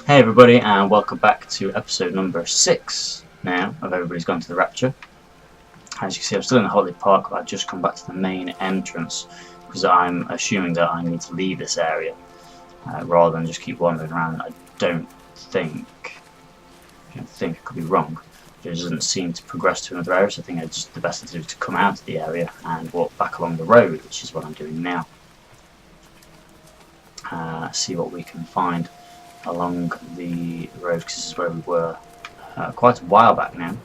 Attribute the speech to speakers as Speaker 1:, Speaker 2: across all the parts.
Speaker 1: Hey everybody, and welcome back to episode number 6 now of Everybody's Gone to the Rapture. As you can see, I'm still in the holiday park, but I've just come back to the main entrance because I'm assuming that I need to leave this area rather than just keep wandering around. I could be wrong, but it doesn't seem to progress to another area, so I think it's the best thing to do is to come out of the area and walk back along the road, which is what I'm doing now. See what we can find along the road, because this is where we were quite a while back now.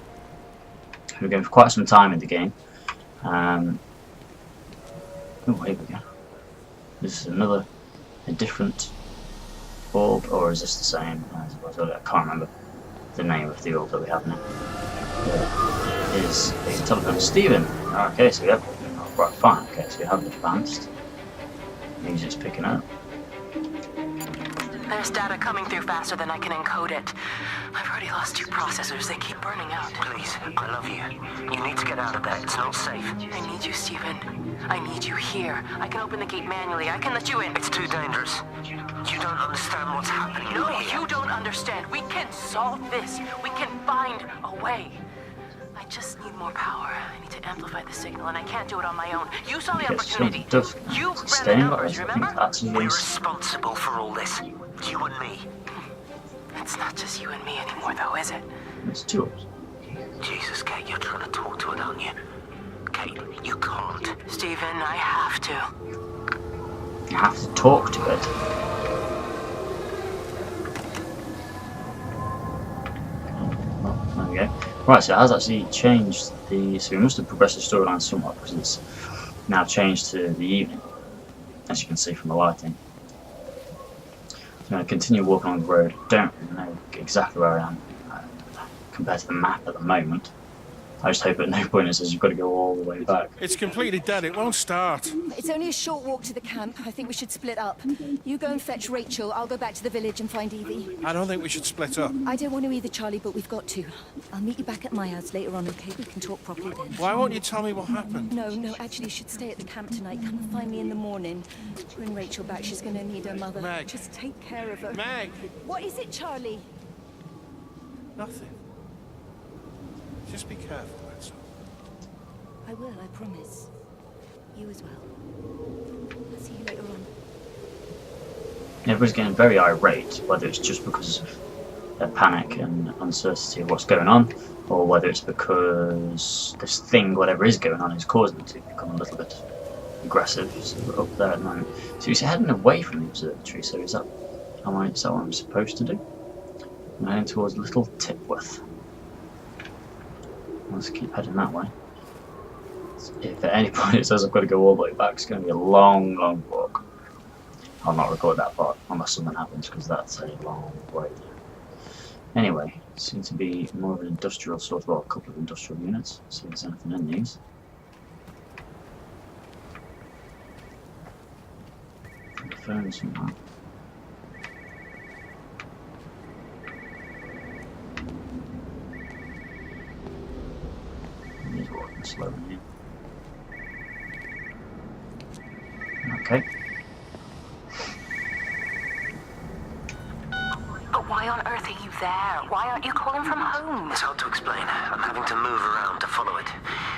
Speaker 1: We were going for quite some time in the game. Oh, here we go. This is a different orb, or is this the same as it was earlier? I can't remember the name of the orb that we have now. There is a telephone. Stephen! Okay, so we have... Oh, right, fine. Okay, so we have advanced. Music's picking up.
Speaker 2: There's data coming through faster than I can encode it. I've already lost 2 processors. They keep burning out.
Speaker 3: Please, I love you. You need to get out of there. It's not safe.
Speaker 2: I need you, Stephen. I need you here. I can open the gate manually. I can let you in.
Speaker 3: It's too dangerous. You don't understand what's happening.
Speaker 2: No, you don't understand. We can solve this. We can find a way. I just need more power. I need to amplify the signal, and I can't do it on my own. You saw the opportunity. You ran the numbers, remember?
Speaker 3: We're responsible for all this. You and me.
Speaker 2: It's not just you and me anymore, though, is it?
Speaker 1: It's 2 of us.
Speaker 3: Jesus, Kate, you're trying to talk to it, aren't you? Kate, you can't.
Speaker 2: Stephen, I have to.
Speaker 1: You have to talk to it. Well, there we go. Right, so it has actually changed the... So we must have progressed the storyline somewhat, because it's now changed to the evening, as you can see from the lighting. I'm going to continue walking along the road. Don't know exactly where I am compared to the map at the moment. I just hope at no point it says you've got to go all the way back.
Speaker 4: It's completely dead. It won't start.
Speaker 5: It's only a short walk to the camp. I think we should split up. You go and fetch Rachel. I'll go back to the village and find Evie.
Speaker 4: I don't think we should split up.
Speaker 5: I don't want to either, Charlie, but we've got to. I'll meet you back at my house later on, okay? We can talk properly then.
Speaker 4: Why won't you tell me what happened?
Speaker 5: No, actually, you should stay at the camp tonight. Come and find me in the morning. Bring Rachel back. She's going to need her mother.
Speaker 4: Meg.
Speaker 5: Just take care of her.
Speaker 4: Meg!
Speaker 5: What is it, Charlie?
Speaker 4: Nothing. Just be careful, that's all.
Speaker 5: I will, I promise. You as well. I'll see you later on.
Speaker 1: Everybody's getting very irate, whether it's just because of their panic and uncertainty of what's going on, or whether it's because this thing, whatever is going on, is causing them to become a little bit aggressive. So we're up there at the moment. So he's heading away from the observatory, so is that what I'm supposed to do? I'm heading towards Little Tipworth. Let's keep heading that way. If at any point it says I've got to go all the way back, it's going to be a long, long walk. I'll not record that part unless something happens, because that's a long way. Anyway, seems to be more of an industrial sort of, well, a couple of industrial units. See if there's anything in these. The phone somehow. He's walking slowly here. Okay.
Speaker 2: But why on earth are you there? Why aren't you calling from home?
Speaker 3: It's hard to explain. I'm having to move around to follow it.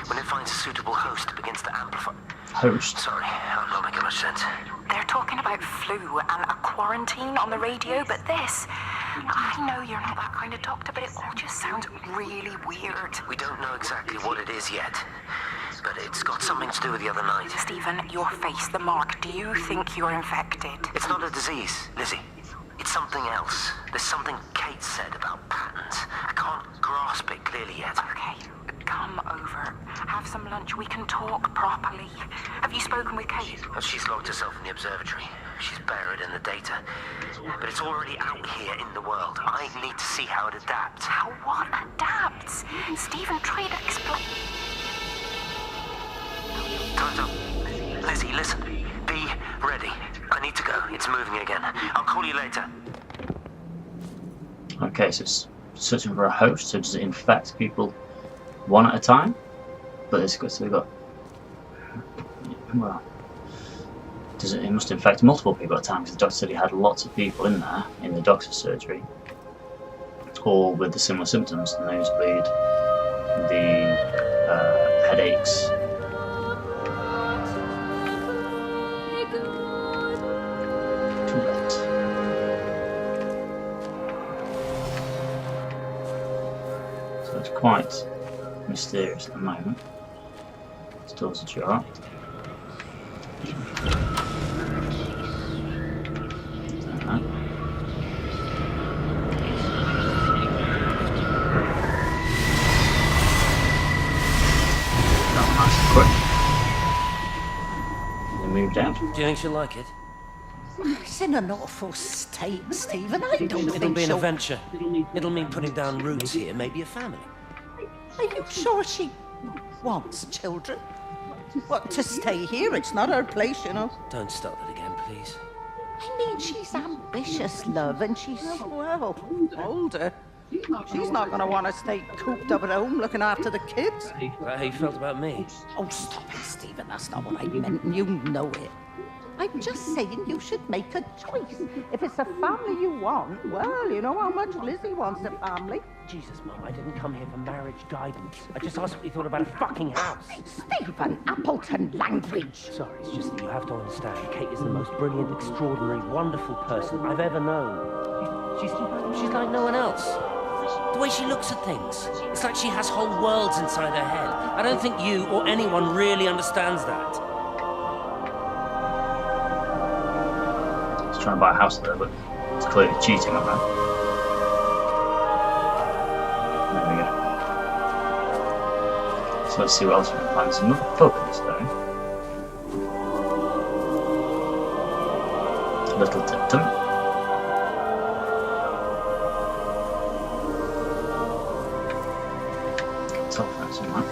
Speaker 3: When it finds a suitable host, it begins to amplify.
Speaker 1: Host?
Speaker 3: Sorry, I'm not making much sense.
Speaker 2: They're talking about flu and a quarantine on the radio, but this... I know you're not that kind of doctor, but it all just sounds really weird.
Speaker 3: We don't know exactly what it is yet, but it's got something to do with the other night.
Speaker 2: Stephen, your face, the mark. Do you think you're infected?
Speaker 3: It's not a disease, Lizzie. It's something else. There's something Kate said about patterns. I can't grasp it clearly yet.
Speaker 2: Okay, come over. Have some lunch. We can talk properly. Have you spoken with Kate?
Speaker 3: Well, she's locked herself in the observatory. She's buried in the data. But it's already out here in the world. I need to see how it adapts.
Speaker 2: How what adapts? Stephen, try to explain.
Speaker 3: Time's up. Lizzie, listen. Be ready. I need to go. It's moving again. I'll call you later.
Speaker 1: Okay, so it's searching for a host, so does it infect people one at a time? But it's good, so we've got... Well... it must infect multiple people at a time, because the doctor said he had lots of people in there, in the doctor's surgery, all with the similar symptoms: the nosebleed, the headaches. Tourette. So it's quite mysterious at the moment. This door's ajar. Down.
Speaker 6: Do you think she'll like it?
Speaker 7: It's in an awful state, Stephen. I don't think
Speaker 6: It'll be an
Speaker 7: she'll...
Speaker 6: adventure. It'll mean putting down roots here, maybe a family.
Speaker 7: Are you sure she wants children? What, to stay here? It's not her place, you know.
Speaker 6: Don't start it again, please.
Speaker 7: I mean, she's ambitious, love, and she's, well, older. She's not going to want to stay cooped up at home looking after the kids.
Speaker 6: Is that how you felt about me?
Speaker 7: Oh, stop it, Stephen. That's not what I meant, and you know it. I'm just saying you should make a choice. If it's a family you want, well, you know how much Lizzie wants a family.
Speaker 6: Jesus, Mum, I didn't come here for marriage guidance. I just asked what you thought about a fucking house.
Speaker 7: Stephen, Appleton language.
Speaker 6: Sorry, it's just that you have to understand. Kate is the most brilliant, extraordinary, wonderful person I've ever known. She's like no one else. The way she looks at things. It's like she has whole worlds inside her head. I don't think you or anyone really understands that.
Speaker 1: He's trying to buy a house there, but it's clearly cheating on that. There we go. So let's see what else we can find. There's another pub in this though. Little Tipton. Telephone somewhere.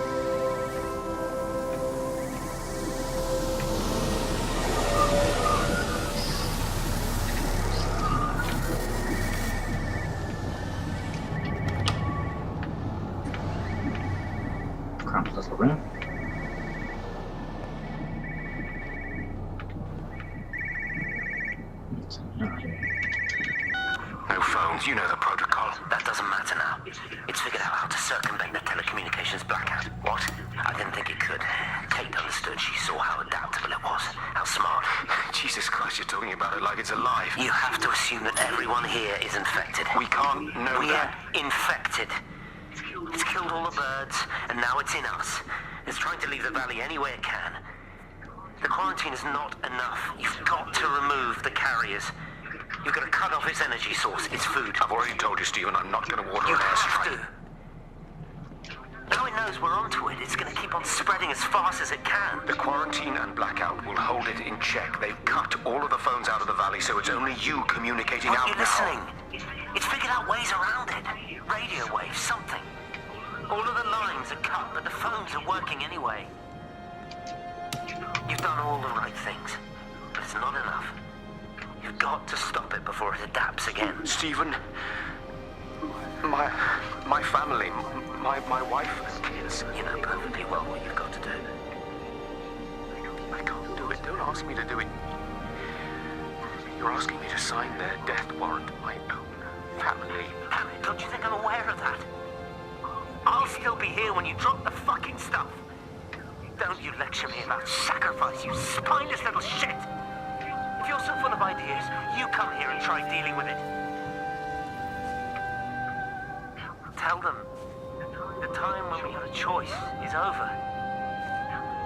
Speaker 1: Cramped little room.
Speaker 3: No phones, you know the protocol. That doesn't matter now. It's figured out how to circumvent the telecommunications blackout. What? I didn't think it could. Kate understood. She saw how adaptable it was. How smart.
Speaker 8: Jesus Christ, you're talking about it like it's alive.
Speaker 3: You have to assume that everyone here is infected.
Speaker 8: We can't know
Speaker 3: We're
Speaker 8: that.
Speaker 3: infected. It's killed all the birds, and now it's in us. It's trying to leave the valley any way it can. The quarantine is not enough. You've got to remove the carriers. You've got to cut off its energy source, its food.
Speaker 8: I've already told you, Stephen, I'm not going to order
Speaker 3: You
Speaker 8: an
Speaker 3: have
Speaker 8: airstrike.
Speaker 3: to. Now it knows we're onto it. It's going to keep on spreading as fast as it can.
Speaker 8: The quarantine and blackout will hold it in check. They've cut all of the phones out of the valley, so it's only you communicating
Speaker 3: Aren't
Speaker 8: out
Speaker 3: you
Speaker 8: now.
Speaker 3: listening? It's figured out ways around it. Radio waves, something. All of the lines are cut, but the phones are working anyway. You've done all the right things, but it's not enough. You've got to stop it before it adapts again.
Speaker 8: Stephen, my family, my wife and kids.
Speaker 3: You know perfectly well what you've got to do.
Speaker 8: I can't do it. Don't ask me to do it. You're asking me to sign their death warrant. My own family.
Speaker 3: Damn it, don't you think I'm aware of that? I'll still be here when you drop the fucking stuff. Don't you lecture me about sacrifice, you spineless little shit! If you're so full of ideas, you come here and try dealing with it. Tell them the time when we had a choice is over.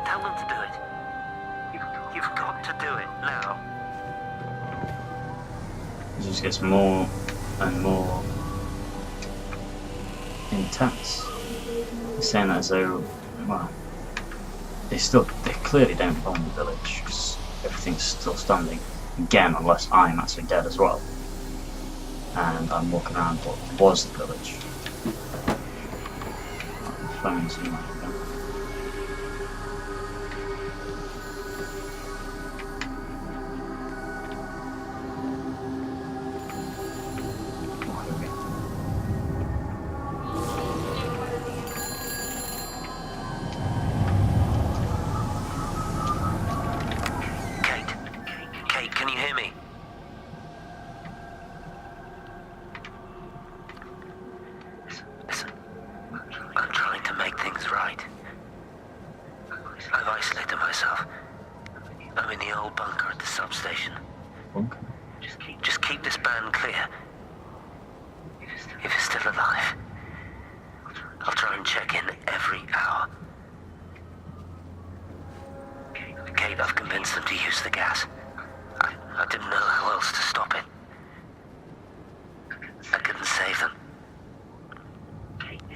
Speaker 3: Tell them to do it. You've got to do it now.
Speaker 1: It just gets more and more intense. They're saying that as though, well, they clearly don't own the village, because everything's still standing. Again, unless I'm actually dead as well. And I'm walking around what was the village. Phones and that.
Speaker 3: substation.
Speaker 1: Okay.
Speaker 3: Just keep this band clear. If it's still alive, I'll try and check in every hour. Kate, I've convinced them to use the gas. I didn't know how else to stop it. I couldn't save them.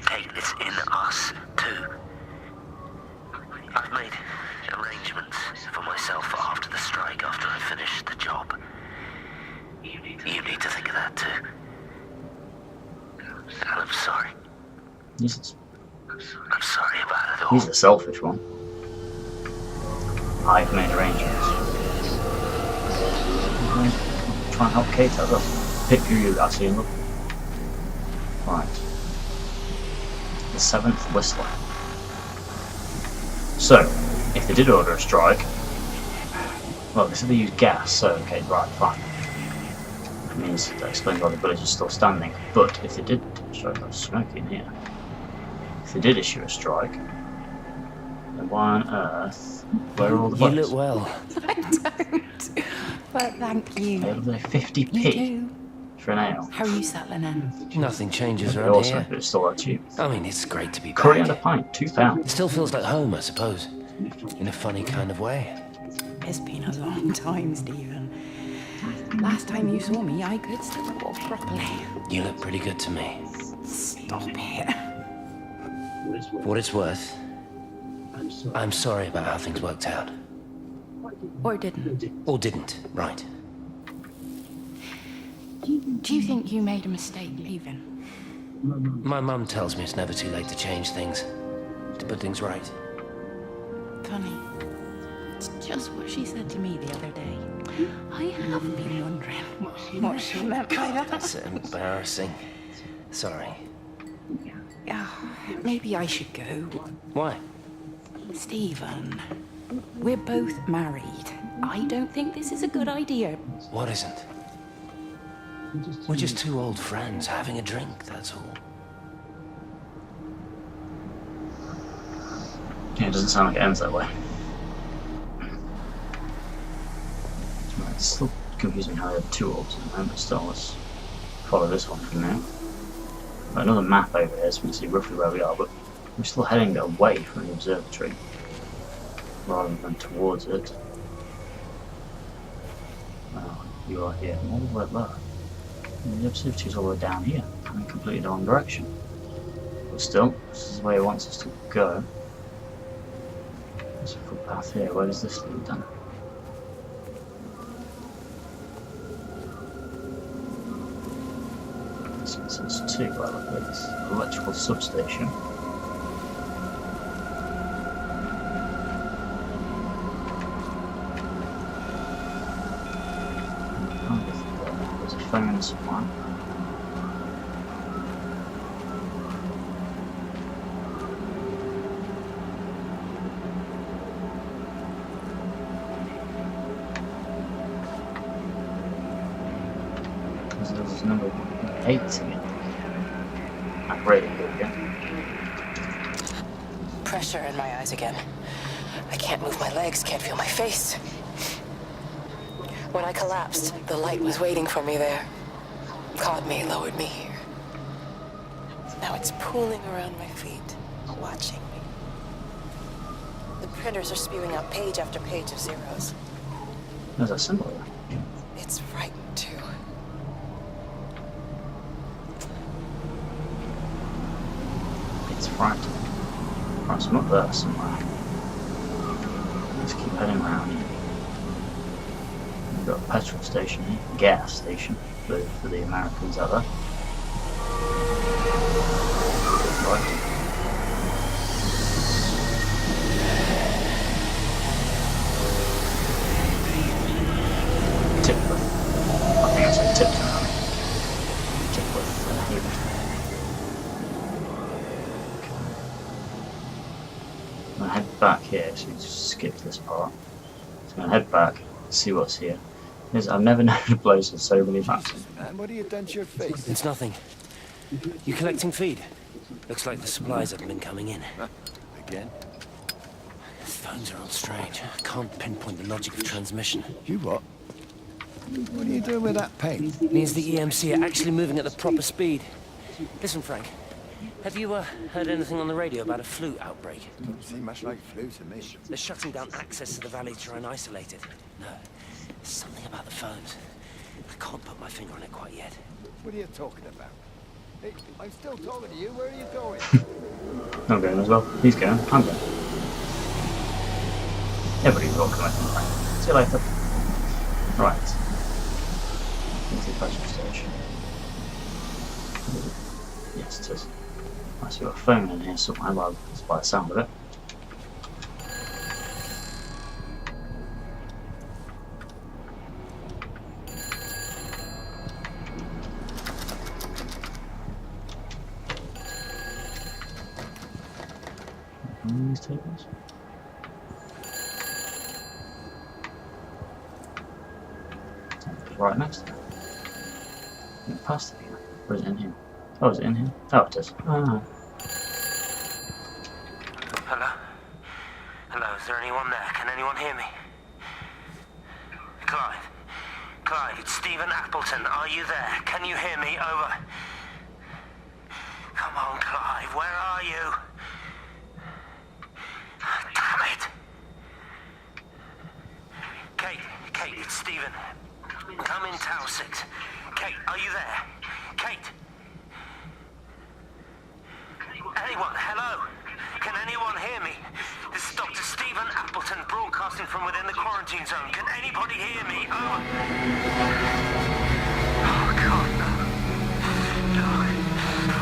Speaker 3: Kate, it's in us, too. I've made arrangements for myself after the strike, after I finish the job. You need to think of that, too. And I'm sorry. I'm sorry about it all.
Speaker 1: He's a selfish one. I've made arrangements. Try and help Kate out. Picture you actually look. Right. The 7th Whistler. So, if they did order a strike, well, they said they used gas, so okay, right, fine. That means that explains why the village is still standing. But if they did strike, that's smoky in here. If they did issue a strike, then why on earth? Where are all the bodies?
Speaker 6: You look well.
Speaker 5: I don't. But thank you.
Speaker 1: They're 50p
Speaker 5: You do.
Speaker 1: for an ale.
Speaker 5: How are you settling in?
Speaker 6: Nothing changes
Speaker 1: They're
Speaker 6: around
Speaker 1: awesome,
Speaker 6: here.
Speaker 1: but it's still that cheap.
Speaker 6: I mean, it's great to be back.
Speaker 1: Curry and a pint, £2.
Speaker 6: It still feels like home, I suppose. In a funny kind of way.
Speaker 5: It's been a long time, Stephen. Last time you saw me, I could still walk properly.
Speaker 6: You look pretty good to me.
Speaker 5: Stop it.
Speaker 6: For what it's worth, I'm sorry about how things worked out.
Speaker 5: Or didn't.
Speaker 6: Or didn't, right.
Speaker 5: Do you think you made a mistake leaving?
Speaker 6: My mum tells me it's never too late to change things. To put things right.
Speaker 5: Funny. It's just what she said to me the other day. I have been wondering what she meant by that.
Speaker 6: That's embarrassing. Sorry.
Speaker 5: Yeah, maybe I should go.
Speaker 6: Why?
Speaker 5: Stephen, we're both married. I don't think this is a good idea.
Speaker 6: What isn't? We're just two old friends having a drink, that's all.
Speaker 1: Yeah, it doesn't sound like it ends that way. It's still confusing how they have two orbs at the moment, but still, let's follow this one from now. Got another map over here so we can see roughly where we are, but we're still heading away from the observatory rather than towards it. Well, you are here, all the way there. And the observatory's all the way down here, coming completely the wrong direction. But still, this is the way it wants us to go. There's a footpath here, where does this lead then? So it's two, by the look at this electrical substation. There's a phone somewhere. There's number 8 again. I'm ready to go again.
Speaker 2: Pressure in my eyes again. I can't move my legs, can't feel my face. When I collapsed, the light was waiting for me there. Caught me, lowered me here. Now it's pooling around my feet, watching me. The printers are spewing out page after page of zeros.
Speaker 1: There's a symbol there.
Speaker 2: It's frightened too.
Speaker 1: It's frightening. Right, so I'm up there somewhere. Let's keep heading around here. We've got a petrol station here, gas station for the Americans out there. Right. Tipworth. I think I said Tipton. Tipworth here. I'm going to head back here, so we just skip this part. So I'm going to head back, see what's here. I've never known a place with so many maps.
Speaker 4: Man, what have you done to your face?
Speaker 6: It's nothing. You collecting feed? Looks like the supplies haven't been coming in.
Speaker 4: Again?
Speaker 6: Phones are all strange. I can't pinpoint the logic of transmission.
Speaker 4: You what? What are you doing with that paint?
Speaker 6: Means the EMC are actually moving at the proper speed. Listen, Frank, have you heard anything on the radio about a flu outbreak?
Speaker 4: Doesn't seem much like flu to me.
Speaker 6: They're shutting down access to the valley to try and isolate it. No, there's something about the phones. I can't put my finger on it quite yet.
Speaker 4: What are you talking about? Hey, I'm still talking to you. Where are you going?
Speaker 1: I'm going as well. He's going. I'm going. Everybody's walking away from Frank. See you later. Right. Into the petrol station. Yes, it is. I see a phone in here somewhere, well, it's by the sound of it. These tables. Right next to it. Past it here. Or is it in here? Oh, is it in here? Oh, it is. Ah.
Speaker 3: Hello? Hello, is there anyone there? Can anyone hear me? Clive? Clive, it's Stephen Appleton. Are you there? Can you hear me? Over. Come on, Clive, where are you? Damn it! Kate, it's Stephen. I'm in Tower 6. Kate, are you there? Kate? Anyone? Hello? Can anyone hear me? This is Dr. Stephen Appleton broadcasting from within the quarantine zone. Can anybody hear me? Oh, God, no. No.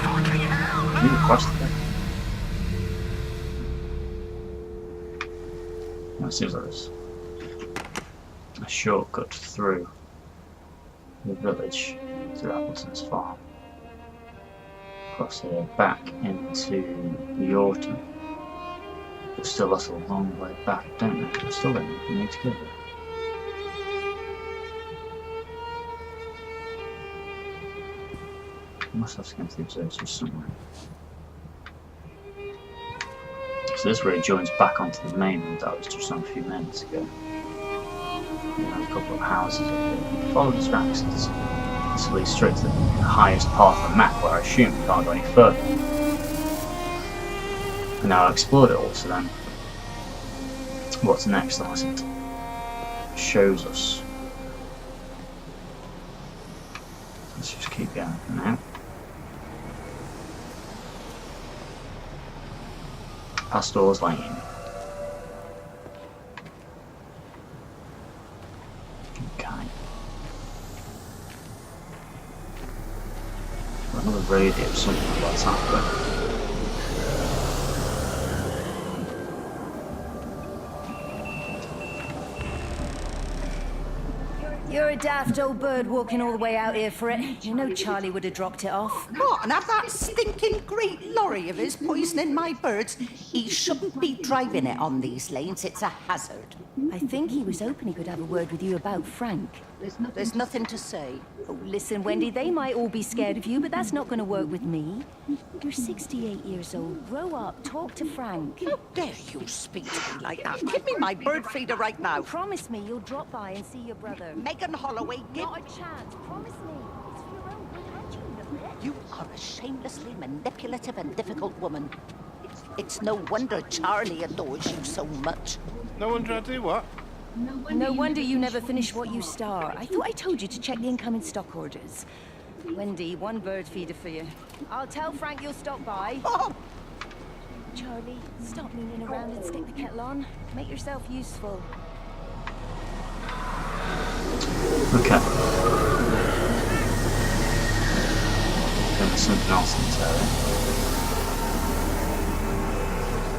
Speaker 3: Fucking hell, no.
Speaker 1: You crossed it. Well, it seems like there's a shortcut through the village to Appleton's farm. Across here, back into the autumn. But still, that's a long way back, don't we? I still don't think we need to go there. I must have to go to the observatory somewhere. So this really joins back onto the main road that I was just on a few minutes ago. You know, a couple of houses up here. Follow the tracks. This leads straight to the highest part of the map, where I assume we can't go any further. And now I've explored it all, so then what's next unless it shows us? Let's just keep going for now. Pastor's Lane. Okay. Another radio, something like that's happening.
Speaker 9: You're a daft old bird walking all the way out here for it. You know Charlie would have dropped it off.
Speaker 7: What, and have that stinking great lorry of his poisoning my birds? He shouldn't be driving it on these lanes. It's a hazard.
Speaker 9: I think he was hoping he could have a word with you about Frank.
Speaker 7: There's nothing to say.
Speaker 9: Oh, listen, Wendy, they might all be scared of you, but that's not going to work with me. You're 68 years old. Grow up. Talk to Frank.
Speaker 7: How dare you speak to me like that? Give me my bird feeder right now.
Speaker 9: Promise me you'll drop by and see your brother.
Speaker 7: Megan Holloway, give...
Speaker 9: Not a chance. Promise me. It's for your own good, aren't you?
Speaker 7: You are a shamelessly manipulative and difficult woman. It's no wonder Charlie adores you so much.
Speaker 8: No wonder I do what?
Speaker 9: No wonder you never finish what you start. I thought I told you to check the incoming stock orders. Wendy, one bird feeder for you. I'll tell Frank you'll stop by.
Speaker 7: Oh.
Speaker 9: Charlie, stop meaning around and stick the kettle on. Make yourself useful.
Speaker 1: Okay. There's something else in this area.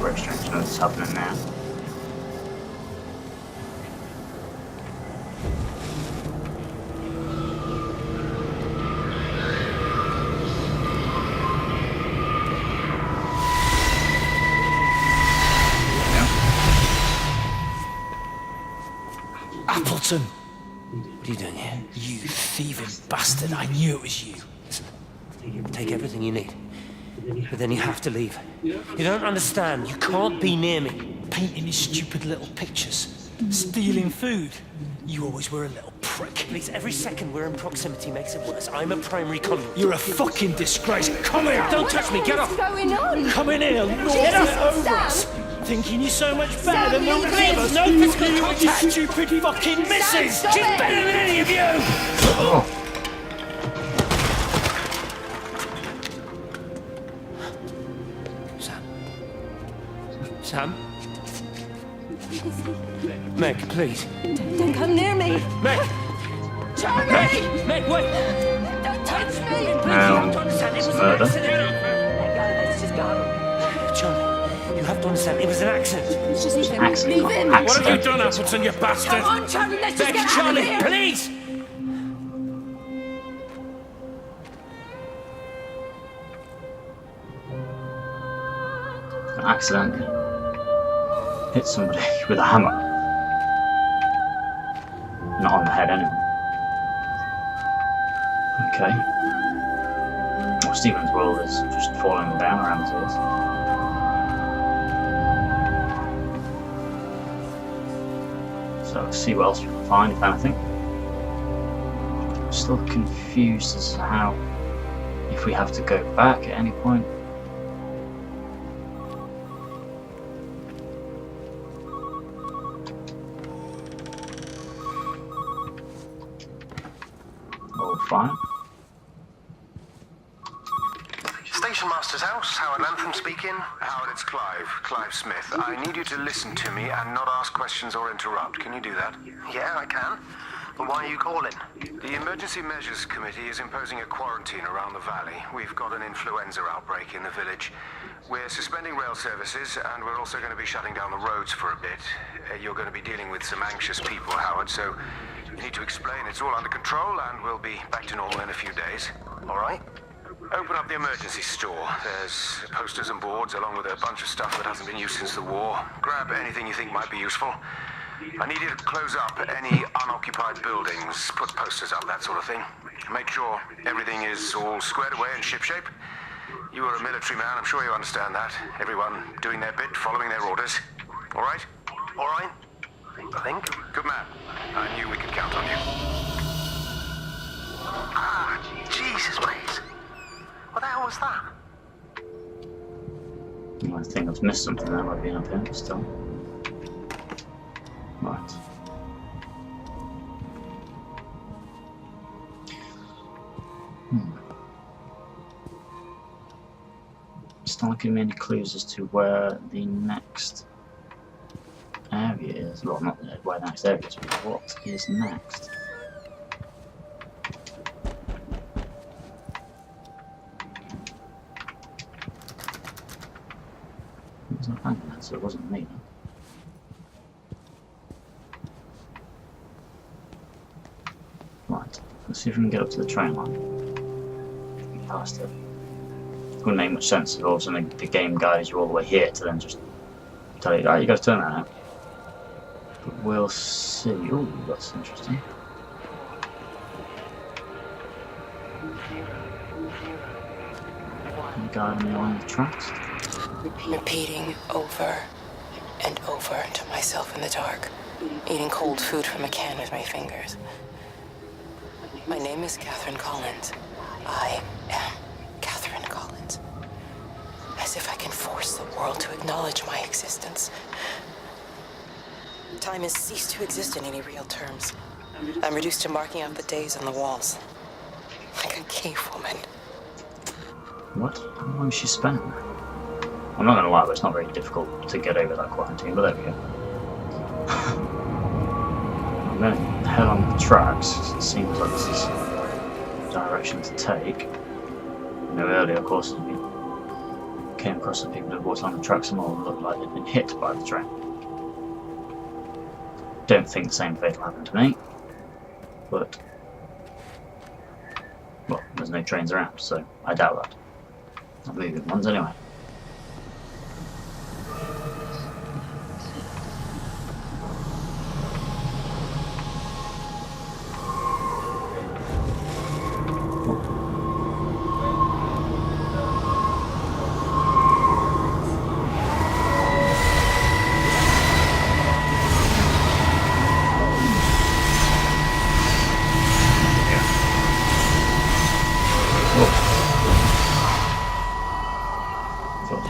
Speaker 1: Very strange to know what's happening now.
Speaker 6: Appleton! What are you doing here? You thieving bastard, I knew it was you. Listen, take everything you need. But then you have to leave. You don't understand. You can't be near me, painting your stupid little pictures.
Speaker 10: Stealing food? You always were a little prick.
Speaker 6: Please, every second we're in proximity makes it worse. I'm a primary conduit.
Speaker 10: You're a fucking disgrace. Come here!
Speaker 6: Don't touch me, get off!
Speaker 9: What's going on?
Speaker 10: Come in here, lord it over us! Thinking you're so much better than the
Speaker 9: leave
Speaker 10: rest
Speaker 9: me.
Speaker 10: of us.
Speaker 6: No
Speaker 10: You
Speaker 6: physical
Speaker 10: and your
Speaker 6: contact.
Speaker 10: stupid fucking missus!
Speaker 9: stop
Speaker 10: She's
Speaker 9: it.
Speaker 10: better than any of you!
Speaker 1: Oh,
Speaker 6: Sam? Meg, please.
Speaker 9: Don't come near me.
Speaker 6: Meg!
Speaker 9: Charlie!
Speaker 6: Meg, wait!
Speaker 9: Don't touch me!
Speaker 1: now it's murder.
Speaker 9: Let go, let's just go.
Speaker 6: John, you have to understand, it was an accident.
Speaker 9: Just leave him.
Speaker 1: Accident,
Speaker 9: Leave
Speaker 1: not
Speaker 9: him.
Speaker 10: What have you
Speaker 1: accident.
Speaker 10: done, Appleton, you bastard?
Speaker 9: Come on, Charlie, let's just
Speaker 6: Meg,
Speaker 9: get out of
Speaker 6: Charlie,
Speaker 9: here.
Speaker 6: please!
Speaker 1: Accidentally hit somebody with a hammer. Not on the head anyway. Okay. Well, Stephen's world is just falling down around his ears. So let's see what else we can find, if anything. I'm still confused as to how, if we have to go back at any point. Fine.
Speaker 8: Station Master's house, Howard Lantham speaking. Howard, it's Clive. Clive Smith. I need you to listen to me and not ask questions or interrupt. Can you do that?
Speaker 3: Yeah, I can. But why are you calling?
Speaker 8: The Emergency Measures Committee is imposing a quarantine around the valley. We've got an influenza outbreak in the village. We're suspending rail services, and we're also going to be shutting down the roads for a bit. You're going to be dealing with some anxious people, Howard, so you need to explain it's all under control, and we'll be back to normal in a few days.
Speaker 3: All right.
Speaker 8: Open up the emergency store. There's posters and boards, along with a bunch of stuff that hasn't been used since the war. Grab anything you think might be useful. I need you to close up any unoccupied buildings, put posters up, that sort of thing. Make sure everything is all squared away and shipshape. You are a military man, I'm sure you understand that. Everyone doing their bit, following their orders. All right?
Speaker 3: All right. I think.
Speaker 8: Good man. I knew we could count on you.
Speaker 3: Ah, Jesus, please. What the hell was that?
Speaker 1: I think I've missed something there by being up here still. Right. It's not giving me any clues as to where the next area is. Well, not where the next area is, but what is next. It was not hanging there, so it wasn't me then. Right, let's see if we can get up to the train line. Get past it. Wouldn't make much sense if all of a sudden the game guides you all the way here to then just tell you, right, you gotta turn that out. But we'll see. Ooh, that's interesting. Any guide on the line of the tracks?
Speaker 2: Repeating over and over to myself in the dark, eating cold food from a can with my fingers. My name is Catherine Collins. I am Catherine Collins. As if I can force the world to acknowledge my existence. Time has ceased to exist in any real terms. I'm reduced to marking out the days on the walls. Like a cave woman.
Speaker 1: What? How long is she spent there? I'm not gonna lie, but it's not very difficult to get over that quarantine, but there we go. I'm gonna head on the tracks, 'cause it seems like this is the direction to take. You know, earlier, of course, we came across some people who walked on the tracks and all looked like they'd been hit by the train. Don't think the same fate will happen to me, but, well, there's no trains around, so I doubt that. Not moving ones anyway.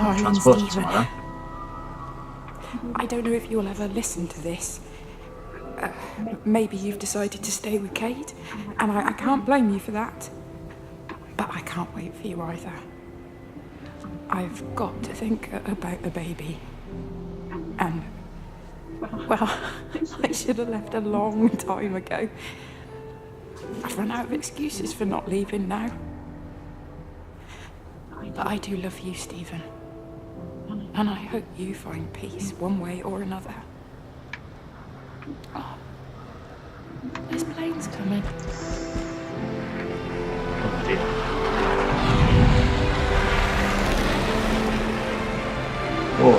Speaker 5: Darling
Speaker 1: transported
Speaker 5: Stephen,
Speaker 1: somewhere.
Speaker 5: I don't know if you'll ever listen to this. Maybe you've decided to stay with Kate, and I can't blame you for that. But I can't wait for you either. I've got to think about the baby. And, well, I should have left a long time ago. I've run out of excuses for not leaving now. But I do love you, Stephen. And I hope you find peace one way or another. Oh, there's planes coming.
Speaker 1: Oh dear. Whoa.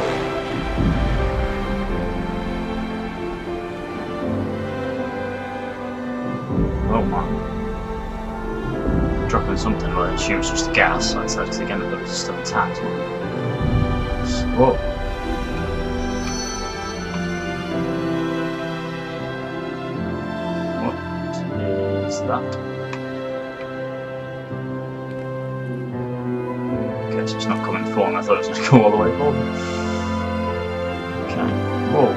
Speaker 1: Oh man. Dropping something, well, I assume it's just gas, so it's actually again the building's still intact. Whoa. What is that? Okay, so it's not coming forward. I thought it was going to go all the way forward. Okay. Whoa.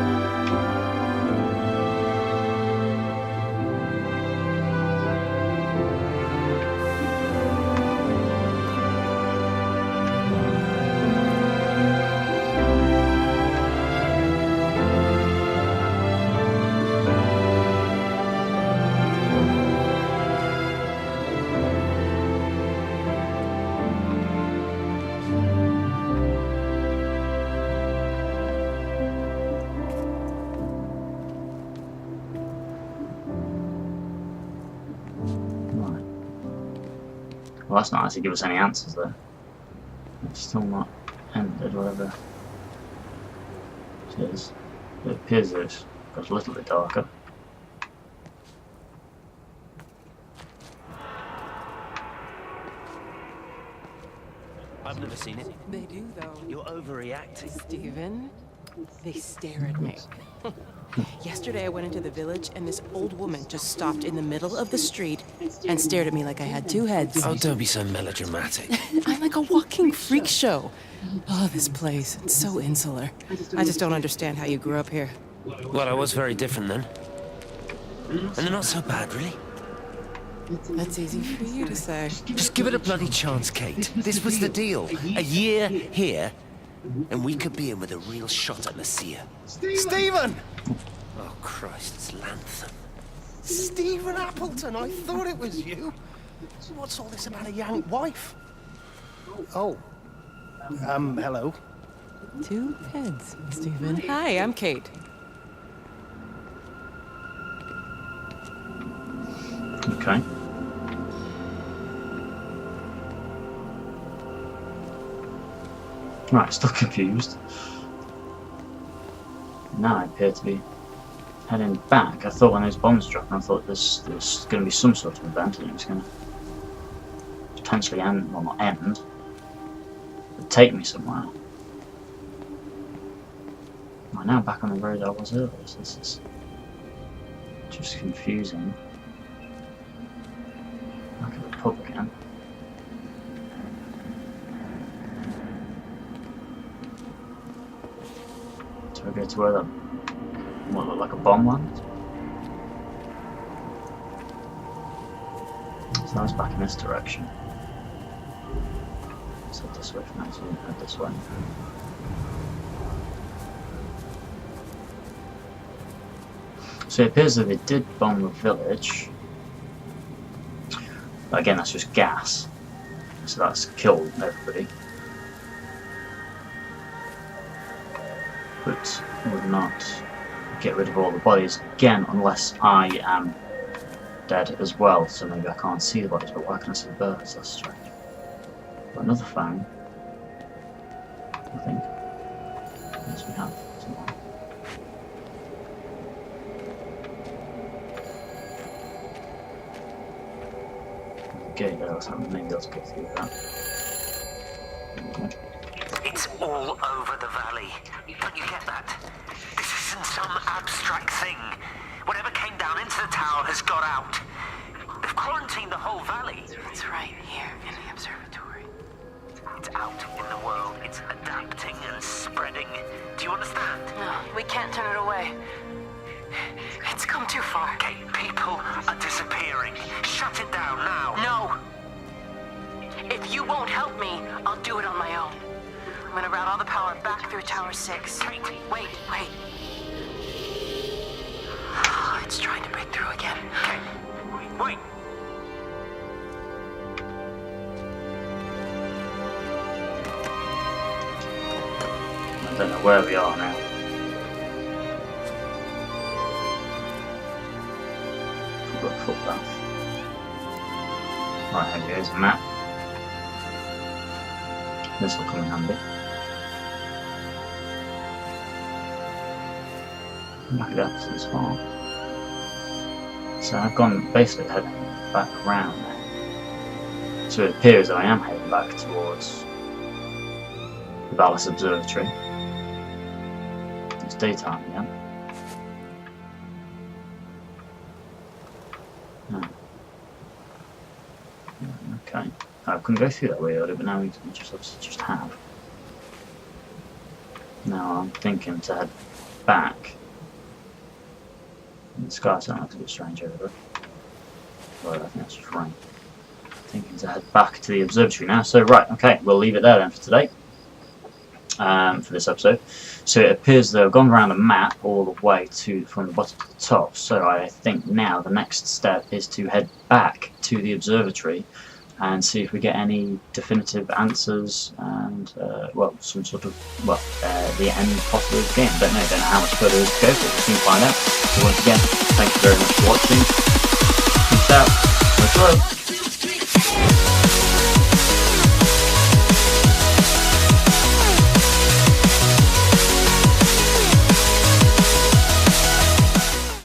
Speaker 1: Well, that's not actually give us any answers there. It's still not ended, whatever it is. It appears that it's got a little bit darker.
Speaker 6: I've never seen it.
Speaker 2: They do, though.
Speaker 6: You're overreacting.
Speaker 2: Stephen, they stare at me. Yesterday I went into the village and this old woman just stopped in the middle of the street and stared at me like I had two heads.
Speaker 6: Oh, don't be so melodramatic.
Speaker 2: I'm like a walking freak show. Oh, this place, it's so insular. I just don't understand how you grew up here.
Speaker 6: Well, I was very different then. And they're not so bad, really.
Speaker 2: That's easy for you to say.
Speaker 6: Just give it a bloody chance, Kate. This was the deal. A year here, and we could be in with a real shot at Lucia.
Speaker 4: Stephen!
Speaker 6: Oh, Christ, it's Lantham.
Speaker 4: Stephen Appleton, I thought it was you.
Speaker 6: What's all this about a young wife?
Speaker 4: Oh. Hello.
Speaker 2: Two heads, Stephen. Hi, I'm Kate.
Speaker 1: Okay. Right, still confused. Now I appear to be heading back. I thought when those bombs dropped, I thought there's going to be some sort of event and it was going to potentially end, well not end, but take me somewhere. I'm now back on the road I was earlier, so this is just confusing. Back at the pub again. So we go to where that what looked like a bomb landed. So I was back in this direction. So this way from now, so we head this way. So it appears that they did bomb the village. But again, that's just gas. So that's killed everybody. But would not get rid of all the bodies again unless I am dead as well. So maybe I can't see the bodies, but why can I see the birds? That's strange. But another phone, I think. Yes, we have. Somewhere. Okay, there, so maybe I'll get through that. Okay.
Speaker 3: It's all over the valley. Don't you get that? This isn't some abstract thing. Whatever came down into the tower has got out. They've quarantined the whole valley.
Speaker 2: It's right here in the observatory.
Speaker 3: It's out in the world. It's adapted ending. Do you understand?
Speaker 2: No, we can't turn it away. It's come too far.
Speaker 3: Kate, people are disappearing. Shut it down now.
Speaker 2: No! If you won't help me, I'll do it on my own. I'm gonna route all the power back through Tower 6.
Speaker 3: Kate!
Speaker 2: Wait. It's trying to break through again.
Speaker 3: Kate! Wait!
Speaker 1: I don't know where we are now. We've got a footpath. Right, here goes a map. This will come in handy. Back it up to this far. So I've gone basically heading back around now. So it appears that I am heading back towards the Ballas Observatory. It's daytime again. Oh. Okay. I couldn't go through that way earlier, but now we just have. Now I'm thinking to head back. The sky sound looks a bit strange over there. Well, I think that's just rain. Thinking to head back to the observatory now. So right, okay, we'll leave it there then for today. For this episode. So it appears that I've gone around the map all the way from the bottom to the top. So I think now the next step is to head back to the observatory and see if we get any definitive answers and well, some sort of the end possibly of the game. Don't know how much further there is to go, but we'll soon find out. So once again, thank you very much for watching. Peace out. Much love.